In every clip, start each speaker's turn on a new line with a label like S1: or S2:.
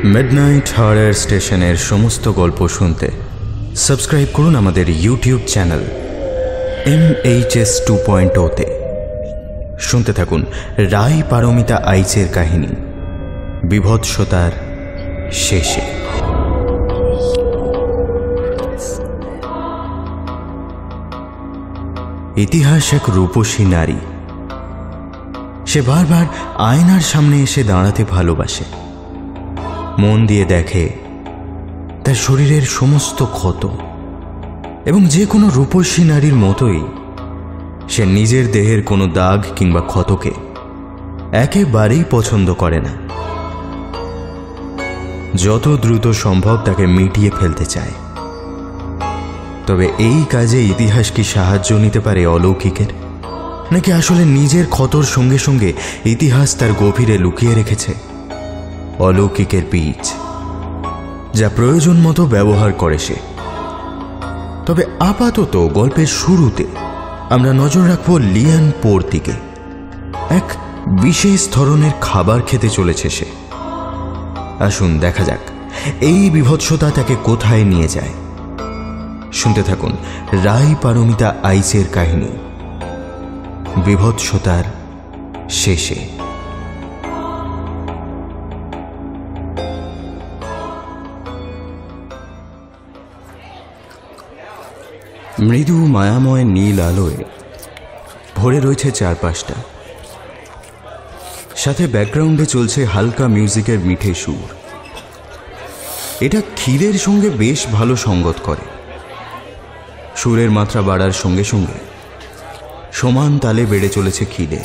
S1: Midnight horror স্টেশনের সমস্ত গল্প শুনতে সাবস্ক্রাইব করুন আমাদের ইউটিউব চ্যানেল MHS 2.0 তে। শুনতে থাকুন রাই পারমিতা আইচের কাহিনী বিভৎসতার শেষে। ইতিহাস এক রূপসী নারী। সে বারবার আয়নার সামনে এসে দাঁড়াতে ভালোবাসে। মন দিয়ে দেখে তার শরীরের সমস্ত ক্ষত, এবং যে কোনো রূপসী নারীর মতোই সে নিজের দেহের কোনো দাগ কিংবা ক্ষতকে একেবারেই পছন্দ করে না। যত দ্রুত সম্ভব তাকে মিটিয়ে ফেলতে চায়। তবে এই কাজে ইতিহাস কি সাহায্য নিতে পারে অলৌকিকের, নাকি আসলে নিজের ক্ষতর সঙ্গে সঙ্গে ইতিহাস তার গভীরে লুকিয়ে রেখেছে অলৌকিকের বীজ, যা প্রয়োজন মতো ব্যবহার করে সে। তবে আপাতত গল্পের শুরুতে আমরা নজর রাখব লিয়ান পোর দিকে। এক বিশেষ ধরনের খাবার খেতে চলেছে সে। আসুন দেখা যাক এই বিভৎসতা তাকে কোথায় নিয়ে যায়। শুনতে থাকুন রাই পারমিতা আইচের কাহিনী বিভৎসতার শেষে। মৃদু মায়াময় নীল আলোয় ভরে রয়েছে চারপাশটা। সাথে ব্যাকগ্রাউন্ডে চলছে হালকা মিউজিকের মিঠে সুর। এটা খিদের সঙ্গে বেশ ভালো সঙ্গত করে। সুরের মাত্রা বাড়ার সঙ্গে সঙ্গে সমান তালে বেড়ে চলেছে খিদে।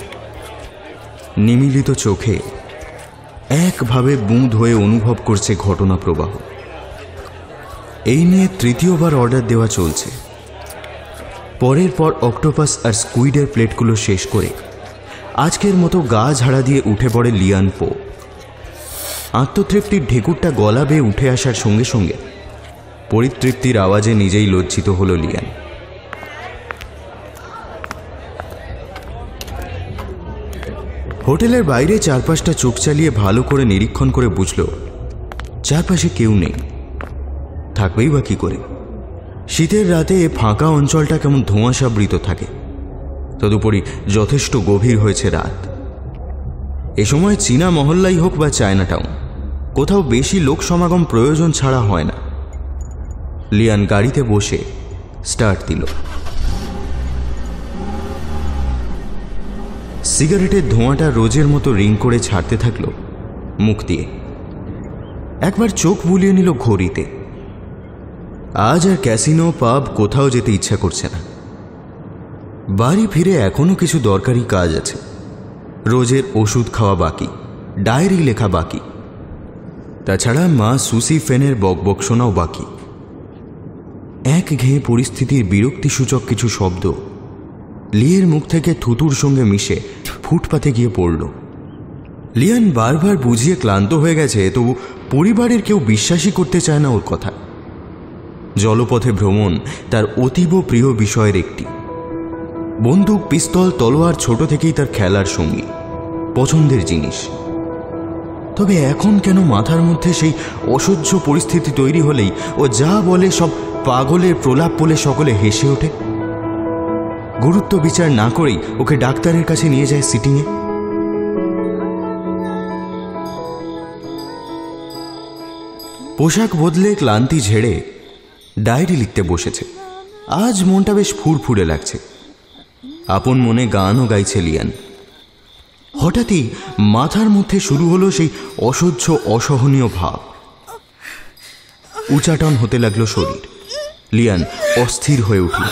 S1: নিমিলিত চোখে একভাবে বুঁদ হয়ে অনুভব করছে ঘটনা প্রবাহ। এই নিয়ে তৃতীয়বার অর্ডার দেওয়া চলছে। পরের পর অক্টোপাস আর স্কুইডের প্লেটগুলো শেষ করে আজকের মতো গা ঝাড়া দিয়ে উঠে পড়ে লিয়ান পো। আত্মতৃপ্তির ঢেকুরটা গলা বেয়ে উঠে আসার সঙ্গে সঙ্গে পরিতৃপ্তির আওয়াজে নিজেই লজ্জিত হল লিয়ান। হোটেলের বাইরে চারপাশটা চোখ চালিয়ে ভালো করে নিরীক্ষণ করে বুঝল চারপাশে কেউ নেই। থাকবেই বা কি করে? শীতের রাতে এ ফাঁকা অঞ্চলটা কেমন ধোঁয়াশাবৃত থাকে। তদুপরি যথেষ্ট গভীর হয়েছে রাত। এ সময় চীনা মহল্লাই হোক বা চায়না টাউন, কোথাও বেশি লোক সমাগম প্রয়োজন ছাড়া হয় না। লিয়ান গাড়িতে বসে স্টার্ট দিল। সিগারেটের ধোঁয়াটা রোজের মতো রিং করে ছাড়তে থাকল মুখ দিয়ে। একবার চোখ বুলিয়ে নিল ঘড়িতে। আজ আর ক্যাসিনো পাব কোথাও যেতে ইচ্ছা করছে না। বাড়ি ফিরে এখনো কিছু দরকারি কাজ আছে। রোজের ওষুধ খাওয়া বাকি, ডায়েরি লেখা বাকি, তাছাড়া মা সুসি ফেনের বকবক শোনাও বাকি। একঘেয়ে পরিস্থিতির বিরক্তিসূচক কিছু শব্দ লিয়ের মুখ থেকে থুতুর সঙ্গে মিশে ফুটপাতে গিয়ে পড়ল। লিয়ান বারবার বুঝিয়ে ক্লান্ত হয়ে গেছে, তবু পরিবারের কেউ বিশ্বাসই করতে চায় না ওর কথা। জলপথে ভ্রমণ তার অতীব প্রিয় বিষয়ের একটি। বন্দুক, পিস্তল, তলোয়ার ছোট থেকেই তার খেলার সঙ্গী, পছন্দের জিনিস। তবে এখন কেন মাথার মধ্যে সেই অসহ্য পরিস্থিতি তৈরি হলেই ও যা বলে সব পাগলের প্রলাপ বলে সকলে হেসে ওঠে? গুরুত্ব বিচার না করেই ওকে ডাক্তারের কাছে নিয়ে যায় সিটিংয়ে। পোশাক বদলে ক্লান্তি ঝেড়ে ডায়েরি লিখতে বসেছে। আজ মনটা বেশ ফুরফুরে লাগছে। আপন মনে গানও গাইছে লিয়ান। হঠাৎই মাথার মধ্যে শুরু হলো সেই অসহ্য অসহনীয় ভাব। উচাটন হতে লাগলো শরীর। লিয়ান অস্থির হয়ে উঠল।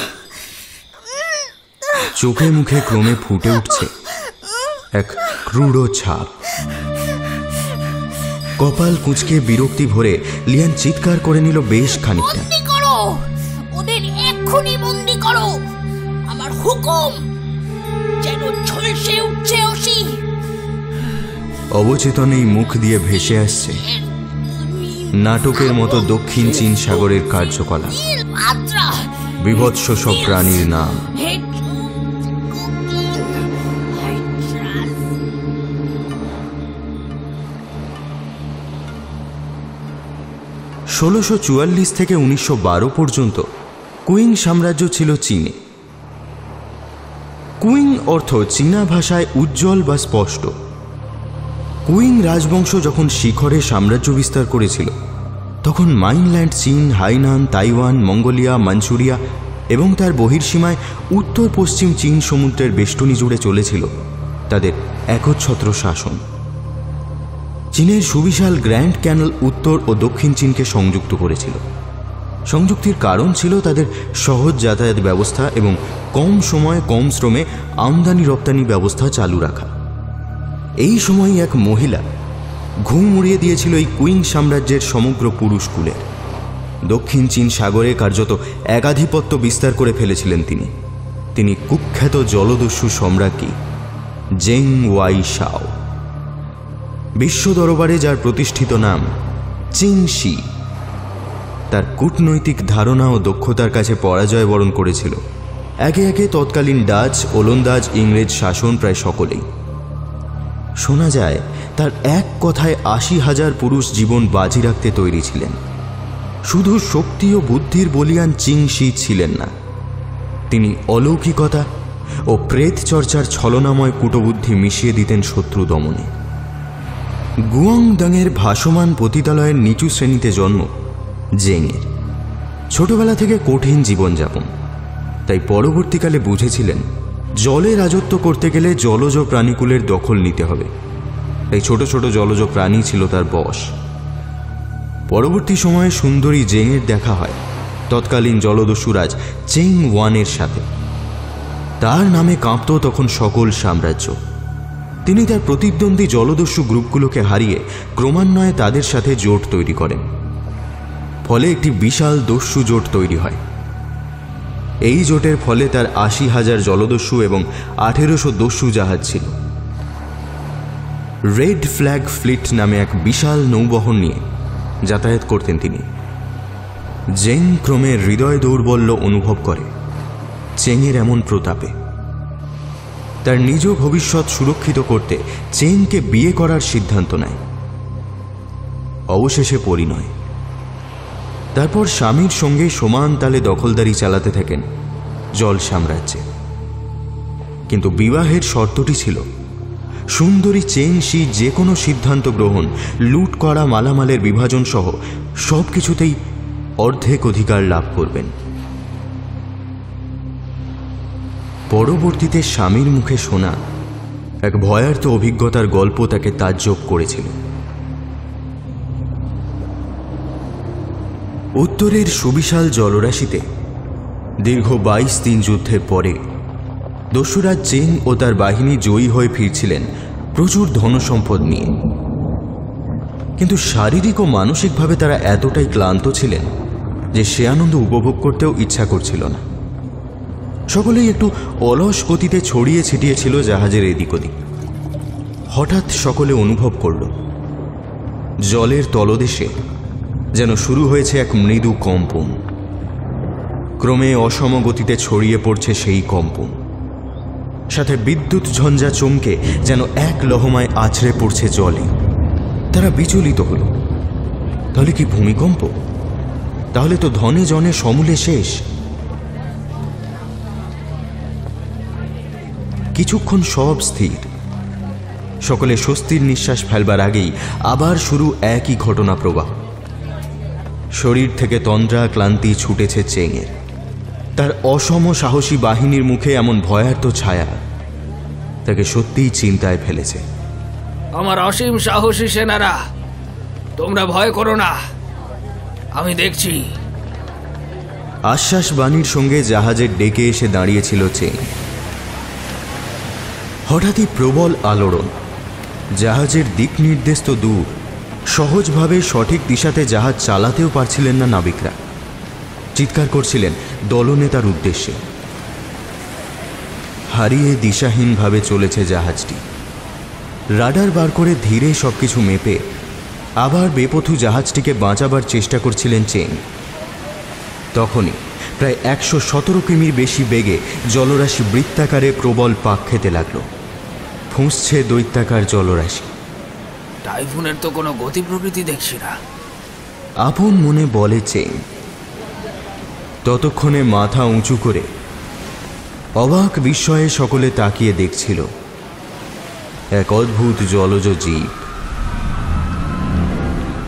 S1: চোখে মুখে ক্রমে ফুটে উঠছে এক ক্রূঢ় ছাপ। কপাল কুঁচকে বিরক্তি ভরে লিয়ান চিৎকার করে নিল বেশ খানিকটা।
S2: ওদের এক্ষুনি বন্দি করো, আমার হুকুম। যেন ঝলসে উঠছে অসি।
S1: অবচেতনেই মুখ দিয়ে ভেসে আসছে নাটকের মতো দক্ষিণ চীন সাগরের কার্যকলাপ। বিভৎস সব প্রাণীর নাম। 1644 থেকে 1912 পর্যন্ত কুইং সাম্রাজ্য ছিল চীনে। কুইং অর্থ চীনা ভাষায় উজ্জ্বল বা স্পষ্ট। কুইং রাজবংশ যখন শিখরে সাম্রাজ্য বিস্তার করেছিল তখন মাইনল্যান্ড চীন, হাইনান, তাইওয়ান, মঙ্গোলিয়া, মাঞ্চুরিয়া এবং তার বহির্সীমায় উত্তর পশ্চিম চীন সমুদ্রের বেষ্টনী জুড়ে চলেছিল তাদের একচ্ছত্র শাসন। চীনের সুবিশাল গ্র্যান্ড ক্যানেল উত্তর ও দক্ষিণ চীনকে সংযুক্ত করেছিল। সংযুক্তির কারণ ছিল তাদের সহজ যাতায়াত ব্যবস্থা এবং কম সময়ে কম শ্রমে আমদানি রপ্তানি ব্যবস্থা চালু রাখা। এই সময় এক মহিলা ঘুম উড়িয়ে দিয়েছিল এই কুইং সাম্রাজ্যের সমগ্র পুরুষকুলের। দক্ষিণ চীন সাগরে কার্যত একাধিপত্য বিস্তার করে ফেলেছিলেন তিনি কুখ্যাত জলদস্যু সম্রাজ্ঞী জেং ওয়াই শাও। বিশ্ব দরবারে যার প্রতিষ্ঠিত নাম চিং শি, তার কূটনৈতিক ধারণা ও দক্ষতার কাছে পরাজয় বরণ করেছিল একে একে তৎকালীন ডাচ, ওলন্দাজ, ইংরেজ শাসন প্রায় সকলেই। শোনা যায় তার এক কথায় 80,000 পুরুষ জীবন বাজি রাখতে তৈরি ছিলেন। শুধু শক্তি ও বুদ্ধির বলিয়ান চিং শি ছিলেন না, তিনি অলৌকিকতা ও প্রেত চর্চার ছলনাময় কূটবুদ্ধি মিশিয়ে দিতেন শত্রু দমনে। গুয়াংডাংয়ের ভাসমান পতিতালয়ের নিচু শ্রেণীতে জন্ম জেংয়ের। ছোটবেলা থেকে কঠিন জীবনযাপন, তাই পরবর্তীকালে বুঝেছিলেন জলে রাজত্ব করতে গেলে জলজ প্রাণীকুলের দখল নিতে হবে। তাই ছোট ছোট জলজ প্রাণী ছিল তার বশ। পরবর্তী সময়ে সুন্দরী জেংয়ের দেখা হয় তৎকালীন জলদস্যুরাজ চেং ওয়ানের সাথে। তার নামে কাঁপত তখন সকল সাম্রাজ্য। তিনি তার প্রতিদ্বন্দ্বী জলদস্যু গ্রুপগুলোকে হারিয়ে ক্রমান্বয়ে তাদের সাথে জোট তৈরি করেন। ফলে একটি বিশাল দস্যু জোট তৈরি হয়। এই জোটের ফলে তার 80,000 জলদস্যু এবং 1800 দস্যু জাহাজ ছিল। রেড ফ্ল্যাগ ফ্লিট নামে এক বিশাল নৌবহর নিয়ে যাতায়াত করতেন তিনি। জেং ক্রমে হৃদয় দৌর্বল্য অনুভব করে চেংয়ের এমন প্রতাপে। তার নিজ ভবিষ্যৎ সুরক্ষিত করতে চেংকে বিয়ে করার সিদ্ধান্ত নেয়। অবশেষে পরিণয়। তারপর স্বামীর সঙ্গে সমান তালে দখলদারি চালাতে থাকেন জল সাম্রাজ্যে। কিন্তু বিবাহের শর্তটি ছিল সুন্দরী চেং শি যে কোনো সিদ্ধান্ত গ্রহণ, লুট করা মালামালের বিভাজন সহ সবকিছুতেই অর্ধেক অধিকার লাভ করবেন। পরবর্তীতে স্বামীর মুখে শোনা এক ভয়ার্ত অভিজ্ঞতার গল্প তাকে তাজ্জব করেছিল। উত্তরের সুবিশাল জলরাশিতে দীর্ঘ 22 দিন যুদ্ধের পরে দস্যুরাজ চেং ও তার বাহিনী জয়ী হয়ে ফিরছিলেন প্রচুর ধনসম্পদ নিয়ে। কিন্তু শারীরিক ও মানসিকভাবে তারা এতটাই ক্লান্ত ছিলেন যে সে আনন্দ উপভোগ করতেও ইচ্ছা করছিল না। সকলেই একটু অলস গতিতে ছড়িয়ে ছিটিয়ে ছিল জাহাজের এদিক ওদিক। হঠাৎ সকলে অনুভব করল জলের তলদেশে যেন শুরু হয়েছে এক মৃদু কম্পন। ক্রমে অসম গতিতে ছড়িয়ে পড়ছে সেই কম্পন, সাথে বিদ্যুৎ ঝঞ্ঝা চমকে যেন এক লহমায় আছড়ে পড়ছে জলে। তারা বিচলিত হল। তাহলে কি ভূমিকম্প? তাহলে তো ধনে জনে সমূলে শেষ। কিছুক্ষণ সব স্থির। সকলে স্বস্তির নিঃশ্বাস ফেলবার আগেই আবার শুরু একই ঘটনা প্রবাহ। শরীর থেকে তন্দ্রা ক্লান্তি ছুটেছে চেংয়ের। তার অসম সাহসী বাহিনীর মুখে এমন ভয়ার্ত ছায়া তাকে সত্যিই চিন্তায় ফেলেছে।
S3: আমার অসীম সাহসী সেনারা, তোমরা ভয় করো না, আমি দেখছি।
S1: আশ্বাস বাণীর সঙ্গে জাহাজের ডেকে এসে দাঁড়িয়েছিল চেং। হঠাৎই প্রবল আলোড়ন। জাহাজের দিক নির্দেশ তো দূর, সহজভাবে সঠিক দিশাতে জাহাজ চালাতেও পারছিলেন না নাবিকরা। চিৎকার করছিলেন দলনেতার উদ্দেশ্যে। হারিয়ে দিশাহীনভাবে চলেছে জাহাজটি। রাডার বার করে ধীরে সবকিছু মেপে আবার বেপথু জাহাজটিকে বাঁচাবার চেষ্টা করছিলেন চেং। তখনই প্রায় 117 কিমির বেশি বেগে জলরাশি বৃত্তাকারে প্রবল পাক খেতে লাগলো। ফুঁসছে দৈত্যাকার জলরাশি।
S3: টাইফুনের তো কোনো গতি প্রকৃতি দেখছি না।
S1: আপন মনে বলে চেং। ততক্ষণে মাথা উঁচু করে অবাক বিস্ময়ে সকলে তাকিয়ে দেখছিল এক অদ্ভুত জলজ জীব।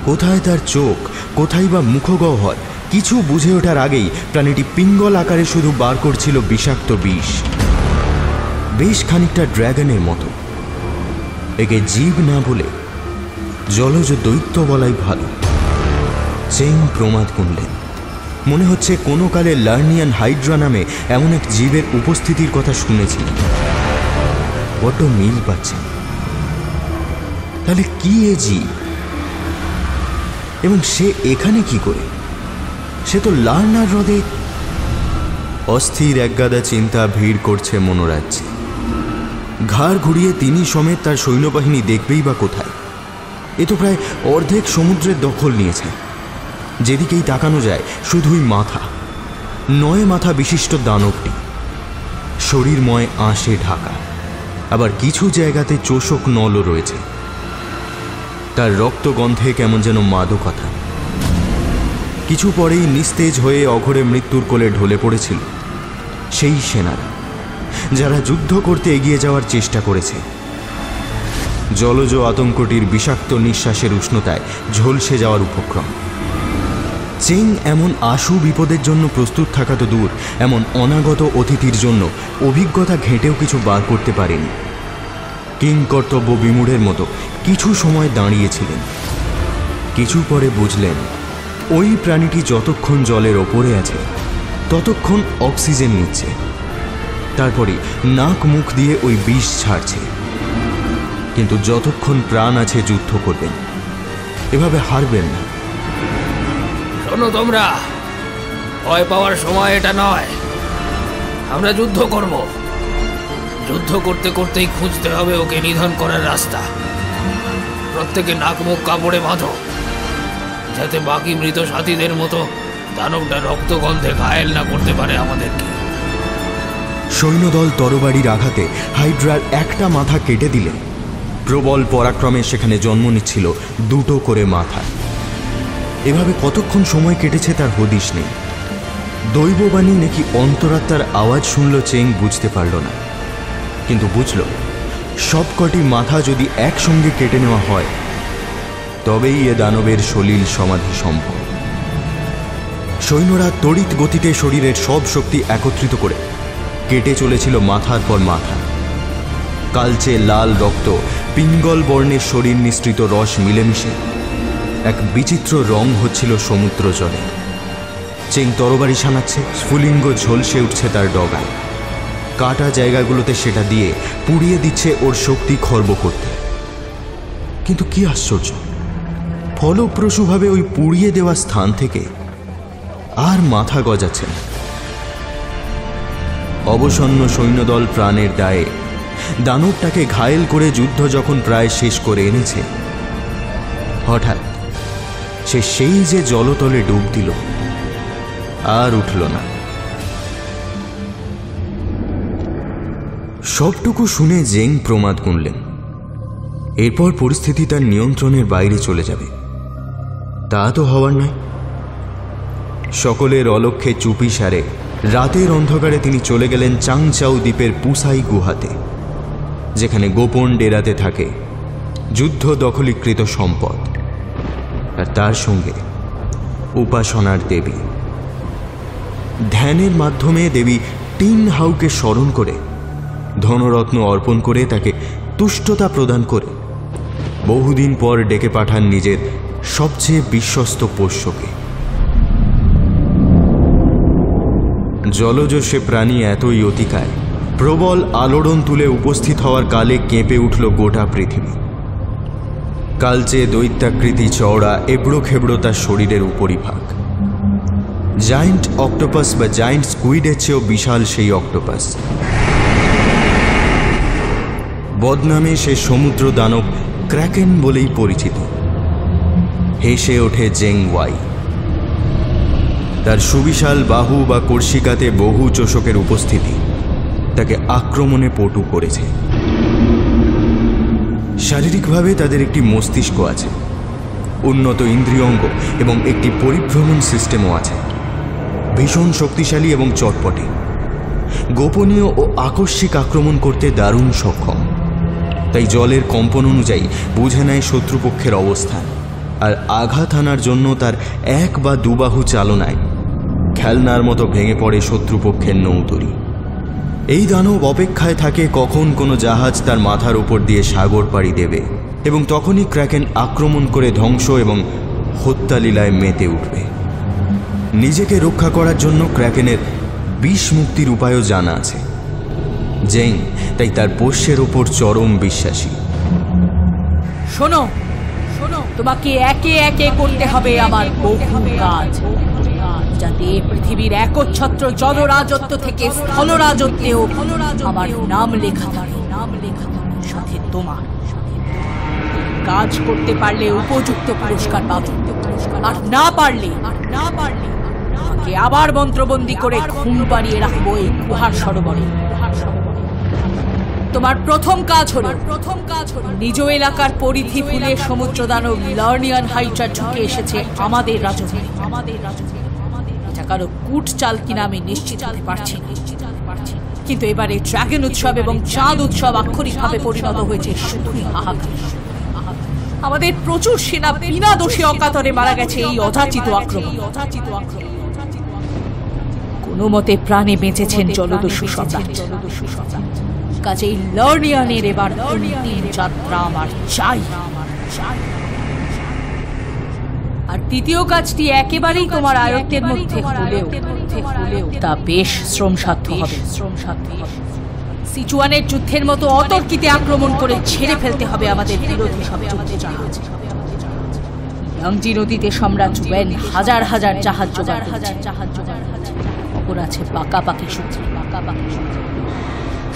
S1: কোথায় তার চোখ, কোথায় বা মুখগহ্বর, কিছু বুঝে ওঠার আগেই প্রাণীটি পিঙ্গল আকারে শুধু বার করছিল বিষাক্ত বিষ, বেশ খানিকটা ড্র্যাগনের মতো। একে জীব না বলে জলজ দৈত্য বলাই ভালো। চেং প্রমাদ গুনলেন, মনে হচ্ছে কোনো কালে লার্নিয়ান হাইড্রা নামে এমন এক জীবের উপস্থিতির কথা শুনেছিলেন। বড্ড মিল পাচ্ছেন। তাহলে কি এ জীব, এবং সে এখানে কি করে? সে তো লার্নার হ্রদে। অস্থির একগাদা চিন্তা ভিড় করছে মনোরাজ্যে। ঘাড় ঘুরিয়ে তিনি সমেত তার সৈন্যবাহিনী দেখবেই বা কোথায়? এ তো প্রায় অর্ধেক সমুদ্রের দখল নিয়েছে। যেদিকেই তাকানো যায় শুধুই মাথা, 9 মাথা বিশিষ্ট দানবটি, শরীরময় আঁশে ঢাকা। আবার কিছু জায়গাতে চোষক নলও রয়েছে। তার রক্তগন্ধে কেমন যেন মাদকতা। কিছু পরেই নিস্তেজ হয়ে অঘরে মৃত্যুর কোলে ঢলে পড়েছিল সেই সেনারা যারা যুদ্ধ করতে এগিয়ে যাওয়ার চেষ্টা করেছে। জলজ আতঙ্কটির বিষাক্ত নিঃশ্বাসের উষ্ণতায় ঝলসে যাওয়ার উপক্রম। চেং এমন আশু বিপদের জন্য প্রস্তুত থাকা তো দূর, এমন অনাগত অতিথির জন্য অভিজ্ঞতা ঘেঁটেও কিছু বার করতে পারেনি। কিং কর্তব্য বিমূঢ়ের মতো কিছু সময় দাঁড়িয়েছিলেন। কিছু পরে বুঝলেন ওই প্রাণীটি যতক্ষণ জলের ওপরে আছে ততক্ষণ অক্সিজেন নিচ্ছে, তারপরে নাক মুখ দিয়ে ওই বিষ ছাড়ছে। কিন্তু যতক্ষণ প্রাণ আছে যুদ্ধ করবেন, এভাবে হারবেন না।
S3: শোনো তোমরা, ভয় পাওয়ার সময় এটা নয়। আমরা যুদ্ধ করব। যুদ্ধ করতে করতেই খুঁজতে হবে ওকে নিধন করার রাস্তা। প্রত্যেকে নাক মুখ কাপড়ে বাঁধো, যাতে বাকি মৃত সাথীদের মতো দানবটা রক্তগন্ধে ঘায়েল না করতে পারে আমাদেরকে।
S1: সৈন্যদল তরবারির আঘাতে হাইড্রার একটা মাথা কেটে দিলে প্রবল পরাক্রমে সেখানে জন্ম নিচ্ছিল 2টো করে মাথা। এভাবে কতক্ষণ সময় কেটেছে তার হদিশ নেই। দৈববাণী নাকি অন্তরাত্মার আওয়াজ শুনল চেং বুঝতে পারল না, কিন্তু বুঝল সবকটি মাথা যদি একসঙ্গে কেটে নেওয়া হয় তবেই এ দানবের সলিল সমাধি সম্ভব। সৈন্যরা তড়িৎ গতিতে শরীরের সব শক্তি একত্রিত করে কেটে চলেছিল মাথার পর মাথা। কালচে লাল রক্ত পিঙ্গল বর্ণের শরীর নিঃসৃত রস মিলেমিশে এক বিচিত্র রং হচ্ছিল সমুদ্র জলে। চেং তরবারি সানাচ্ছে, স্ফুলিঙ্গ ঝলসে উঠছে তার ডগায়। কাটা জায়গাগুলোতে সেটা দিয়ে পুড়িয়ে দিচ্ছে ওর শক্তি খর্ব করতে। কিন্তু কি আশ্চর্য, ফলপ্রসূভাবে ওই পুড়িয়ে দেওয়া স্থান থেকে আর মাথা গজাচ্ছে না। অবসন্ন সৈন্যদল প্রাণের দায়ে দানবটাকে ঘায়েল করে যুদ্ধ যখন প্রায় শেষ করে এনেছে, হঠাৎ সে সেই যে জলতলে ডুব দিল, আর উঠল না। সবটুকু শুনে জেং প্রমাদ গুনলেন, এরপর পরিস্থিতি তার নিয়ন্ত্রণের বাইরে চলে যাবে। তা তো হওয়ার নয়। সকলের অলক্ষ্যে চুপি সারে রাতের অন্ধকারে তিনি চলে গেলেন চাংচাও দ্বীপের পুসাই গুহাতে, যেখানে গোপন ডেরাতে থাকে যুদ্ধ দখলীকৃত সম্পদ, আর তার সঙ্গে উপাসনার দেবী। ধ্যানের মাধ্যমে দেবী টিন হাউকে স্মরণ করে ধনরত্ন অর্পণ করে তাকে তুষ্টতা প্রদান করে বহুদিন পর ডেকে পাঠান নিজের সবচেয়ে বিশ্বস্ত পোষ্যকে। জলজ সে প্রাণী এতই অতিকায় প্রবল আলোড়ন তুলে উপস্থিত হওয়ার কালে কেঁপে উঠল গোটা পৃথিবী। কালচে দৈত্যাকৃতি চওড়া এবড়ো খেবড়ো তার শরীরের উপরিভাগ। জায়েন্ট অক্টোপাস বা জায়েন্ট স্কুইডের চেয়েও বিশাল সেই অক্টোপাস। বদনামে সে সমুদ্র দানব ক্র্যাকেন বলেই পরিচিত। হেসে ওঠে জেং ওয়াই। তার সুবিশাল বাহু বা কর্ষিকাতে বহু চোষকের উপস্থিতি তাকে আক্রমণে পটু করেছে। শারীরিকভাবে তাদের একটি মস্তিষ্ক আছে, উন্নত ইন্দ্রিয়ঙ্গ এবং একটি পরিভ্রমণ সিস্টেমও আছে। ভীষণ শক্তিশালী এবং চটপটে, গোপনীয় ও আকস্মিক আক্রমণ করতে দারুণ সক্ষম। তাই জলের কম্পন অনুযায়ী বুঝে নেয় শত্রুপক্ষের অবস্থান, আর আঘাত হানার জন্য তার এক বা দুবাহু চালনায় খেলনার মতো ভেঙে পড়ে শত্রুপক্ষের নৌতরি। এই দানব অপেক্ষায় থাকে কখন কোনো জাহাজ তার মাথার উপর দিয়ে সাগর পাড়ি দেবে, এবং তখনই ক্র্যাকেন আক্রমণ করে ধ্বংস এবং হত্যালীলায় মেতে উঠবে। নিজেকে রক্ষা করার জন্য ক্র্যাকেনের বিষ মুক্তির উপায়ও জানা আছে। জেং তাই তার পোষ্যের ওপর চরম বিশ্বাসী।
S2: শোনো, তোমাকে একে একে করতে হবে আমার বহু কাজ, যাতে পৃথিবীর একচ্ছত্র জলরাজত্ব থেকে স্থলরাজত্বেও আমার নাম লেখা থাকে। সাথে তোমার কাজ করতে পারলে উপযুক্ত পুরস্কার পাবে, আর না পারলে আমাকে আবার মন্ত্রবন্দী করে ঘুম পাড়িয়ে রাখবো এই গুহার সরোবরে। তোমার প্রথম কাজ হলো নিজ এলাকার পরিধি ভুলে সমুদ্র দানব লার্নিয়ান হাইড্রা ঢুকে এসেছে আমাদের রাজত্বে। এটা কারো কুট চাল কিনা আমি নিশ্চিত হতে পারছি না, কিন্তু এবারে ড্রাগন উৎসব এবং চাঁদ উৎসব আক্ষরিকভাবে পরিণত হয়েছে শুধুই হাহাকার। আমাদের প্রচুর সেনা বিনা দোষে অকাতরে মারা গেছে এই অযাচিত আক্রমণ। কোনো মতে প্রাণে বেঁচেছেন জলদস্যু সম্রাট। কাজেই লার্নিয়ানের এবার অন্তিম যাত্রা আমার চাই। আর দ্বিতীয় কাজটি একেবারেই তোমার আয়ত্তের মধ্যে হলেও তা বেশ শ্রমসাধ্য হবে। সিচুয়ানের যুদ্ধের মতো অতর্কিতে আক্রমণ করে ছেড়ে ফেলতে হবে আমাদের বিরোধী সব যুদ্ধ জাহাজ। ইয়াংজি নদীতে সম্রাট ওয়েন হাজার হাজার জাহাজ জোগাড় খবর আছে পাকাপাকি সূত্রে।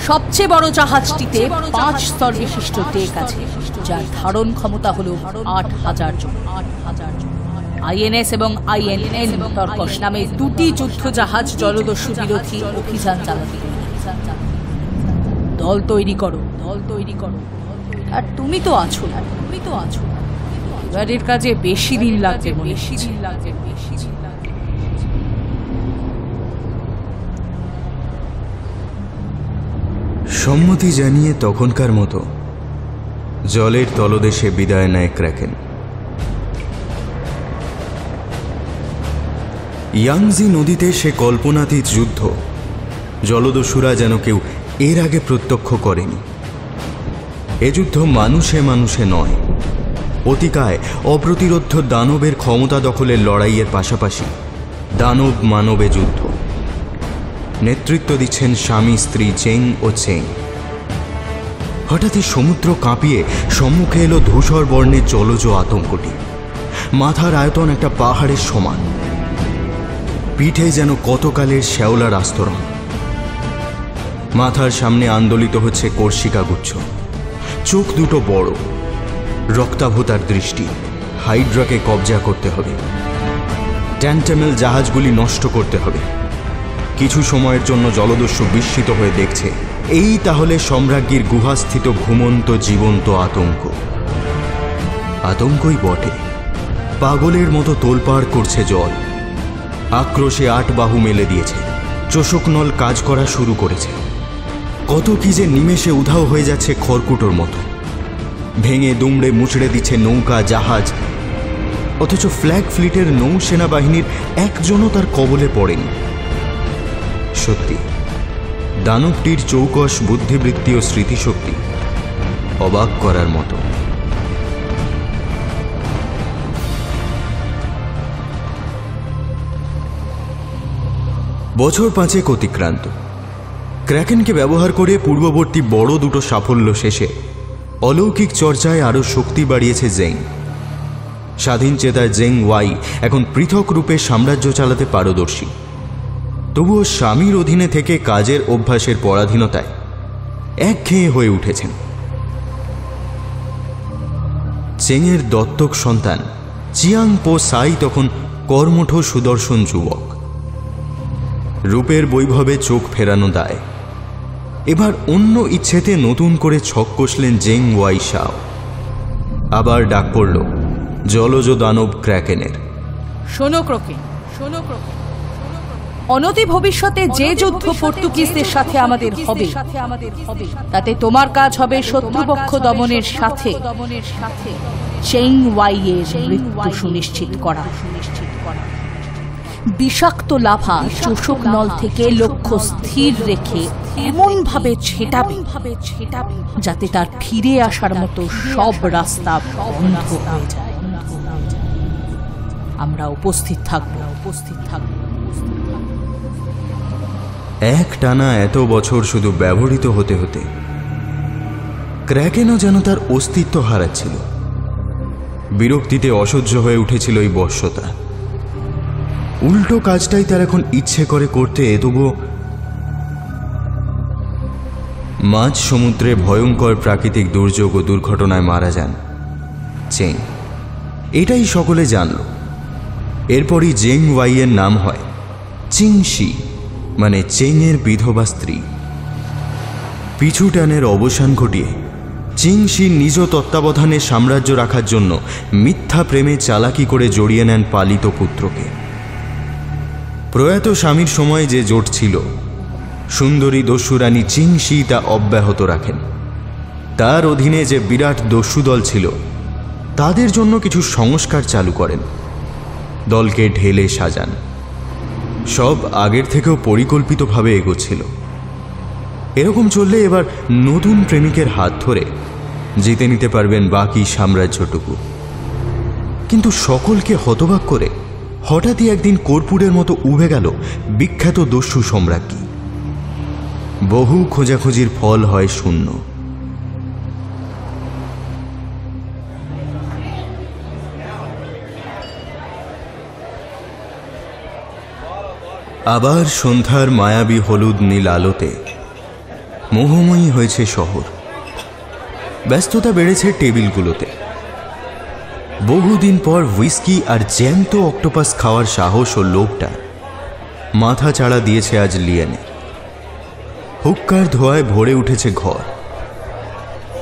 S2: সবচেয়ে বড় জাহাজটিতে 5 স্তর বিশিষ্ট ডেক আছে, যার ধারণ ক্ষমতা হলো 8,000 জন। আইএনএস এবং আইএনএন তর্কশ নামে 2টি যুদ্ধ জাহাজ জলদস্যু বিরোধী অভিযান চালাবে। দল তৈরি করো। আর তুমি তো আছো। এবারের কাজে বেশি দিন লাগবে।
S1: সম্মতি জানিয়ে তখনকার মতো জলের তলদেশে বিদায় নেয় ক্র্যাকেন। ইয়াংজি নদীতে সে কল্পনাতীত যুদ্ধ জলদস্যুরা যেন কেউ এর আগে প্রত্যক্ষ করেনি। এ যুদ্ধ মানুষে মানুষে নয়, অতিকায় অপ্রতিরোধ্য দানবের ক্ষমতা দখলের লড়াইয়ের পাশাপাশি দানব মানবে যুদ্ধ। নেতৃত্ব দিচ্ছেন স্বামী স্ত্রী চেং ও চেং। হঠাৎই সমুদ্র কাঁপিয়ে সম্মুখে এলো ধূসর বর্ণের জলজ আতঙ্কটি। মাথার আয়তন একটা পাহাড়ের সমান, পিঠে যেন কতকালের শ্যাওলার আস্তরণ। মাথার সামনে আন্দোলিত হচ্ছে কর্ষিকা গুচ্ছ। চোখ দুটো বড়, রক্তাভতার দৃষ্টি। হাইড্রাকে কবজা করতে হবে, ট্যান্টামেল জাহাজগুলি নষ্ট করতে হবে। কিছু সময়ের জন্য জলদস্যু বিস্মিত হয়ে দেখছে, এই তাহলে সম্রাজ্ঞীর গুহাস্থিত ঘুমন্ত জীবন্ত আতঙ্কই বটে। পাগলের মতো তোলপাড় করছে জল। আক্রোশে 8 বাহু মেলে দিয়েছে, চোষকনল কাজ করা শুরু করেছে। কত কি যে নিমেষে উধাও হয়ে যাচ্ছে খড়কুটোর মতো। ভেঙে দুমড়ে মুচড়ে দিচ্ছে নৌকা জাহাজ, অথচ ফ্ল্যাগ ফ্লিটের নৌ সেনাবাহিনীর একজনও তার কবলে পড়েনি। সত্যি দানবটির চৌকস বুদ্ধিবৃত্তি ও স্মৃতিশক্তি অবাক করার মতো। বছর 5 অতিক্রান্ত। ক্র্যাকেনকে ব্যবহার করে পূর্ববর্তী বড় দুটো সাফল্য শেষে অলৌকিক চর্চায় আরও শক্তি বাড়িয়েছে জেং। স্বাধীন চেতার জেং ওয়াই এখন পৃথক রূপে সাম্রাজ্য চালাতে পারদর্শী। তবুও স্বামীর অধীনে থেকে কাজের অভ্যাসের পরাধীনতায় একঘেয়ে হয়ে উঠেছেন। চেংয়ের দত্তক সন্তান চিয়াং পো সাই তখন কর্মঠ সুদর্শন যুবক। রূপের বৈভবে চোখ ফেরানো দায়। এবার অন্য ইচ্ছেতে নতুন করে ছক কষলেন জেং ওয়াই শাও। আবার ডাক পড়ল জলজ দানব ক্র্যাকেনের।
S2: শোনো ক্রোকেন, শোনো ক্রোকেন, অনতি ভবিষ্যতে যে যুদ্ধ পর্তুগিজদের সাথে আমাদের হবে তাতে তোমার কাজ হবে শত্রুপক্ষ দমনের সাথে চেং ওয়াইয়ের মৃত্যু সুনিশ্চিত করা। বিষাক্ত লাভা চোষক নল থেকে লক্ষ্য স্থির রেখে এমন ভাবে ছেটাবে যাতে তার ফিরে আসার মতো সব রাস্তা বন্ধ হয়ে যায়। আমরা উপস্থিত থাকবো।
S1: এক টানা এত বছর শুধু ব্যবহৃত হতে হতে ক্র্যাকেনও যেন তার অস্তিত্ব হারাচ্ছিল। বিরক্তিতে অসহ্য হয়ে উঠেছিল এই বশ্যতা। উল্টো কাজটাই তার এখন ইচ্ছে করে করতে, তবুও মাঝ সমুদ্রে ভয়ঙ্কর প্রাকৃতিক দুর্যোগ ও দুর্ঘটনায় মারা যান চেং। এটাই সকলে জানল। এরপরই জেং ওয়াইয়ের নাম হয় চিংশি, মানে চেংয়ের বিধবা স্ত্রী। পিছু টানের অবসান ঘটিয়ে চিংশি নিজ তত্ত্বাবধানে সাম্রাজ্য রাখার জন্য মিথ্যা প্রেমে চালাকি করে জড়িয়ে নেন পালিত পুত্রকে। প্রয়াত স্বামীর সময় যে জোট ছিল, সুন্দরী দস্যুরানী চিংশি তা অব্যাহত রাখেন। তার অধীনে যে বিরাট দস্যু দল ছিল, তাদের জন্য কিছু সংস্কার চালু করেন, দলকে ঢেলে সাজান। সব আগের থেকেও পরিকল্পিতভাবে এগোচ্ছিল। এরকম চললে এবার নতুন প্রেমিকের হাত ধরে জিতে নিতে পারবেন বাকি সাম্রাজ্যটুকু। কিন্তু সকলকে হতবাক করে হঠাৎই একদিন কর্পূরের মতো উবে গেল বিখ্যাত দস্যু সম্রাজ্ঞী। বহু খোঁজাখুঁজির ফল হয় শূন্য। আবার সন্ধ্যার মায়াবী হলুদ নীল আলোতে মোহময়ী হয়েছে শহর। ব্যস্ততা বেড়েছে টেবিলগুলোতে। বহুদিন পর হুইস্কি আর জ্যান্ত অক্টোপাস খাওয়ার সাহস ও লোভটা মাথা চাড়া দিয়েছে আজ লিয়ানে। হুক্কার ধোঁয়ায় ভরে উঠেছে ঘর।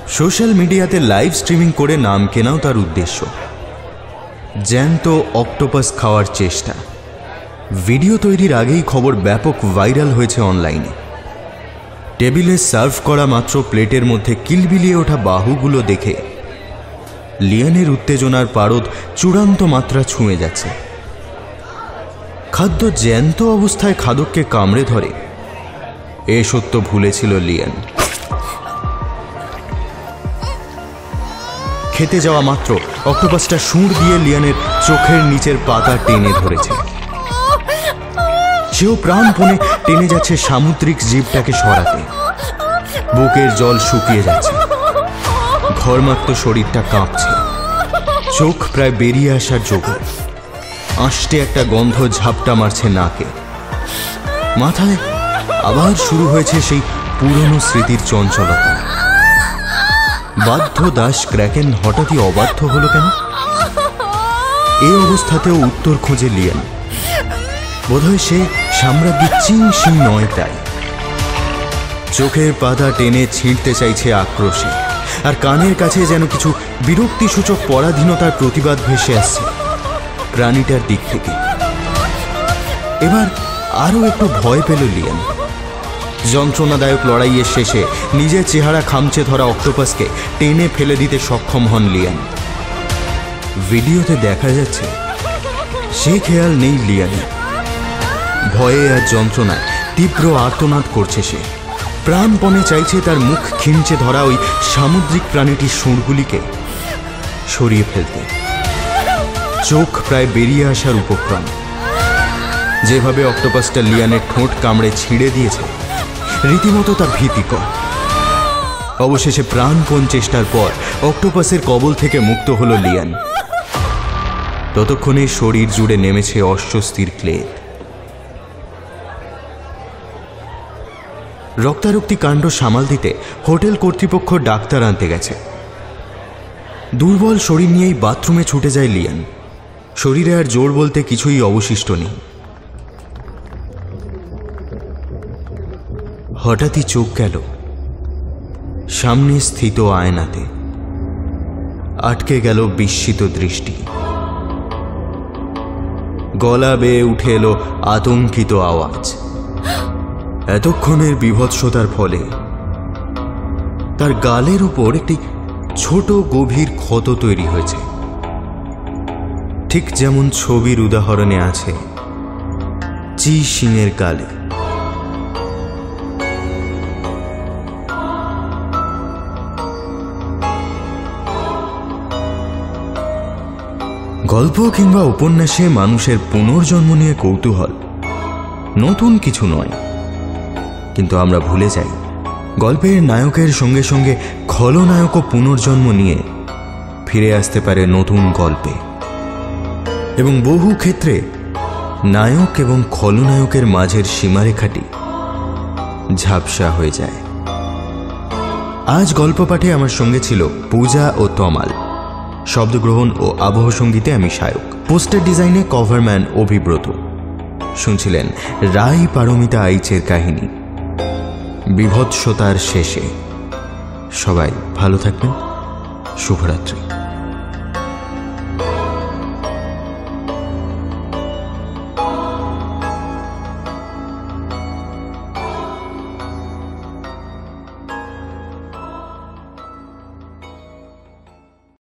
S1: সোশ্যাল মিডিয়াতে লাইভ স্ট্রিমিং করে নাম কেনাও তার উদ্দেশ্য। জ্যান্ত অক্টোপাস খাওয়ার চেষ্টা। ভিডিও তৈরির আগেই খবর ব্যাপক ভাইরাল হয়েছে অনলাইনে। টেবিলে সার্ভ করা মাত্র প্লেটের মধ্যে কিলবিলিয়ে ওঠা বাহুগুলো দেখে লিয়ানের উত্তেজনার পারদ চূড়ান্ত মাত্রা ছুঁয়ে যাচ্ছে। খাদ্য জ্যান্ত অবস্থায় খাদককে কামড়ে ধরে এ সত্য ভুলেছিল লিয়ান। খেতে যাওয়া মাত্র অক্টোপাসটা সুঁড় দিয়ে লিয়ানের চোখের নিচের পাতা টেনে ধরেছে। সেও প্রাণপণে টেনে যাচ্ছে সামুদ্রিক জীবটাকে সরাতে। বুকের জল শুকিয়ে যাচ্ছে, ঘরমাক্ত শরীরটা কাঁপছে, চোখ প্রায় বেরিয়ে আসার জোগাড়। আষ্টে একটা গন্ধ ঝাপটা মারছে নাকে। মাথায় আবার শুরু হয়েছে সেই পুরনো স্মৃতির চঞ্চলতা। বাধ্য দাস ক্র্যাকেন হঠাৎই অবাধ্য হলো কেন? এই অবস্থাতেও উত্তর খোঁজে লিয়ান। বোধহয় সে সাম্রাজ্ঞী চিংশি নয় তাই। চোখের পাতা টেনে ছিঁড়তে চাইছে আক্রোশে, আর কানের কাছে যেন কিছু বিরক্তিসূচক পরাধীনতার প্রতিবাদ ভেসে আসছে প্রাণীটার দিক থেকে। এবার আরও একটু ভয় পেল লিয়ান। যন্ত্রণাদায়ক লড়াইয়ের শেষে নিজের চেহারা খামচে ধরা অক্টোপাসকে টেনে ফেলে দিতে সক্ষম হন লিয়ান। ভিডিওতে দেখা যাচ্ছে সে খেয়াল নেই লিয়ানের। ভয়ে আর যন্ত্রণায় তীব্র আর্তনাদ করছে সে। প্রাণপণে চাইছে তার মুখ খিঁচে ধরা ওই সামুদ্রিক প্রাণীটির সুরগুলিকে সরিয়ে ফেলতে। চোখ প্রায় বেরিয়ে আসার উপক্রম। যেভাবে অক্টোপাসটা লিয়ানের ঠোঁট কামড়ে ছিঁড়ে দিয়েছে, রীতিমতো তা ভীতিকর। অবশেষে প্রাণপণ চেষ্টার পর অক্টোপাসের কবল থেকে মুক্ত হল লিয়ান। ততক্ষণে শরীর জুড়ে নেমেছে অস্বস্তির ক্লেদ। রক্তারক্তি কাণ্ড সামাল দিতে হোটেল কর্তৃপক্ষ ডাক্তার আনতে গেছে। দুর্বল শরীর নিয়েই বাথরুমে ছুটে যায় লিয়ান। শরীরে আর জোর বলতে কিছুই অবশিষ্ট নেই। হঠাৎই চোখ গেল সামনে স্থিত আয়নাতে। আটকে গেল বিস্মিত দৃষ্টি। গলা বেয়ে উঠে এলো আতঙ্কিত আওয়াজ। এতক্ষণের বিভৎসতার ফলে তার গালের উপর একটি ছোট গভীর ক্ষত তৈরি হয়েছে, ঠিক যেমন ছবির উদাহরণে আছে চি সিংয়ের গালে। গল্প কিংবা উপন্যাসে মানুষের পুনর্জন্ম নিয়ে কৌতূহল নতুন কিছু নয়, কিন্তু আমরা ভুলে যাই গল্পের নায়কের সঙ্গে সঙ্গে খলনায়কও পুনর্জন্ম নিয়ে ফিরে আসতে পারে নতুন গল্পে, এবং বহু ক্ষেত্রে নায়ক এবং খলনায়কের মাঝের সীমারেখাটি ঝাপসা হয়ে যায়। আজ গল্প পাঠে আমার সঙ্গে ছিল পূজা ও তমাল, শব্দগ্রহণ ও আবহ সঙ্গীতে আমি সায়ক, পোস্টার ডিজাইনে কভারম্যান অভিব্রত। শুনছিলেন রাই পারমিতা আইচের কাহিনী বিভৎসতার শেষে। সবাই ভালো থাকবেন। শুভরাত্রি।